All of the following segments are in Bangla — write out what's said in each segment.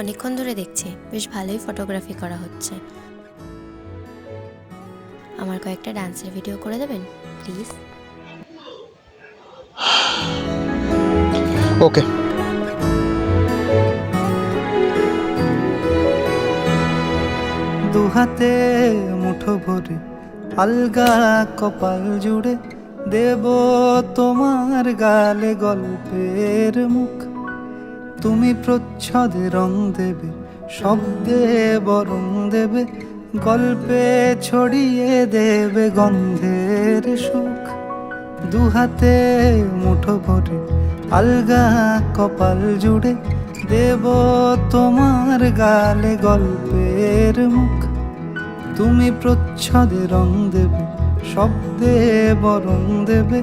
অনেকক্ষণ ধরে দেখছি বেশ ভালোই ফটোগ্রাফি করা হচ্ছে। আমার কয়েকটা ডান্সের ভিডিও করে দেবেন প্লিজ? ওকে। দুহাতে মুঠো ভরে আলগা কপাল জুড়ে দেব তোমার গালে গল্পের মুখ। তুমি প্রচ্ছদে রং দেবে, শব্দে বরং দেবে, গল্পে ছড়িয়ে দেবে গন্ধের সুখ। দুহাতে মুঠো ভরে আলগা কপাল জুড়ে দেব তোমার গালে গল্পের মুখ। তুমি প্রচ্ছদে রং দেবে, শব্দে বরং দেবে,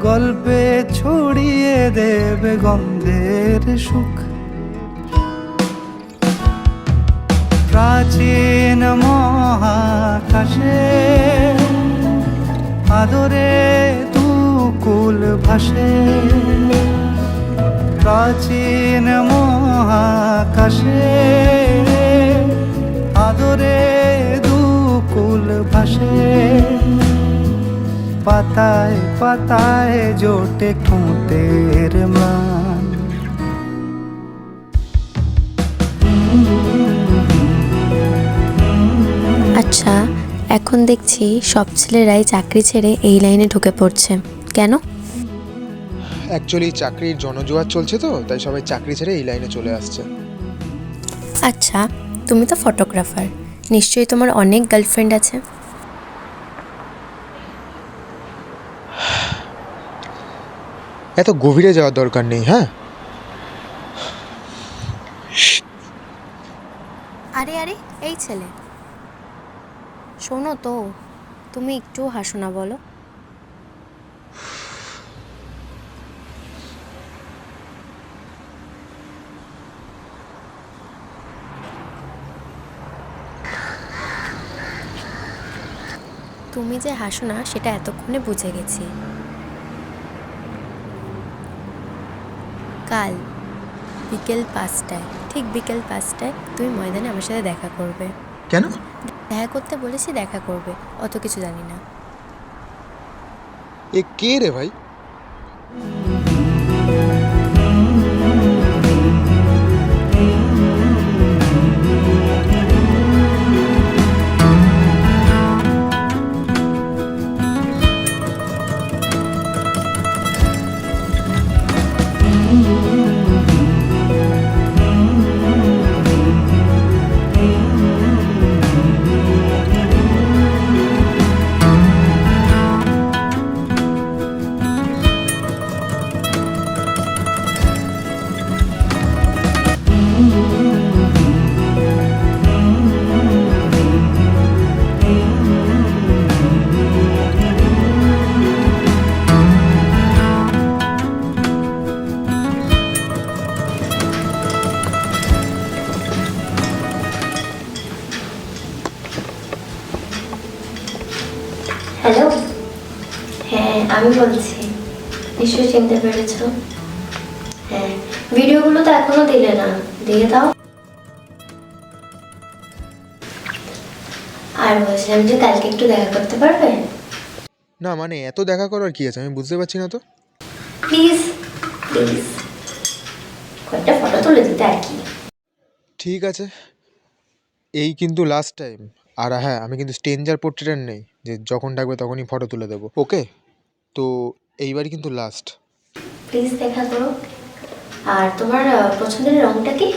গল্পে ছড়িয়ে দেবে গন্ধের সুখ। প্রাচীন মহাকাশে আদরে দুকুল ভাসে, প্রাচীন মহাকাশে আদরে দুকুল ভাসে। পাতায় পাতায় জোটে ঠোঁটের ম্লান। আচ্ছা, এখন দেখছি সব ছেলেরাই চাকরি ছেড়ে এই লাইনে ঢুকে পড়ছে, কেন? অ্যাকচুয়ালি চাকরির জনজোয়ার চলছে তো, তাই সবাই চাকরি ছেড়ে এই লাইনে চলে আসছে। আচ্ছা, তুমি তো ফটোগ্রাফার, নিশ্চয়ই তোমার অনেক গার্লফ্রেন্ড আছে। এত গভীরে যাওয়ার দরকার নেই। হ্যাঁ, আরে আরে, এই ছেলে শোনো তো, তুমি একটু হাসো না বলো? তুমি যে হাসো না সেটা এতক্ষণে বুঝে গেছি। কাল বিকেল 5টায়, ঠিক বিকেল 5টায় তুমি ময়দানে আমার সাথে দেখা করবে। কেন? দেখা করতে বলেছি, দেখা করবে, অত কিছু জানি না। এ কে রে ভাই? হ্যালো, হ্যাঁ আমি বলছি, নিশ্চয়ই চিনতে পেরেছ। হ্যাঁ, ভিডিওগুলো তো এখনো দিলে না, দিয়ে দাও। আর বলছিলাম যে কালকে একটু দেখা করতে পারবে? না মানে এত দেখা করার কি আছে, আমি বুঝতে পারছি না তো। প্লিজ প্লিজ, কয়েকটা ফটো তুলে দিতে আর কি। ঠিক আছে, এই কিন্তু লাস্ট টাইম। আর হ্যাঁ, আমি কিন্তু স্ট্রেঞ্জার পোর্ট্রেটার নেই যে যখন ডাকবে তখনই ফটো তুলে দেবো। ওকে, তো এইবারই কিন্তু লাস্ট। প্লিজ দেখা করো। আর তোমার পছন্দের রংটা কি?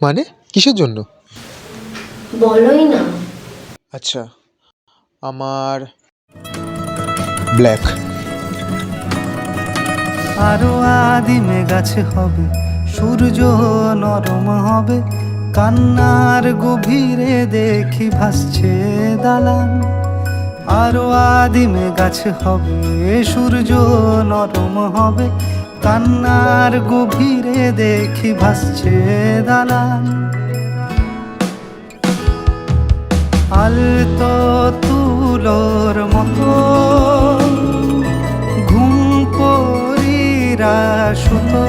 মানে কিসের জন্য? বলোই না। আচ্ছা, আমার ব্ল্যাক। আরো আদিমে গাছে হবে, সূর্য নরম হবে, কান্নার গভীরে দেখি ভাসছে দালান। আরো আদিমে গাছে হবে, সূর্য নরম হবে, কান্নার গভীরে দেখি ভাসছে দালান। আলতো তুলোর মতো ঘুম পরীরা সুতো,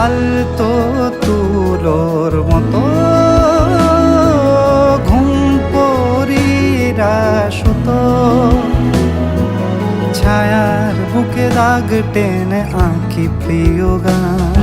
আলতো তুলোর মতো ঘুম পরীরা সুতো, ছায়ার বুকে দাগ টেনে আঁকি প্রিয় গান।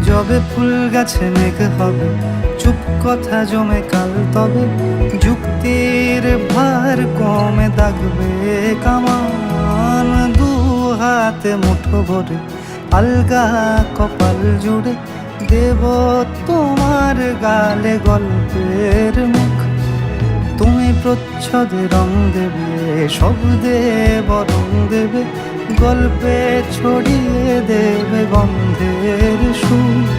যবে ফুল গাছে মেঘ হবে, চুপ কথা জমে কাল তবে, যুক্তির ভার কমে দাগবে কামান। দু হাতে মুঠো ভরে আলগা কপাল জুড়ে দেব তোমার গালে গল্পের মুখ। তুমি প্রচ্ছদে রং দেবে, শব্দে বরং দেবে, গল্পে ছড়িয়ে দেবে গন্ধের সুর।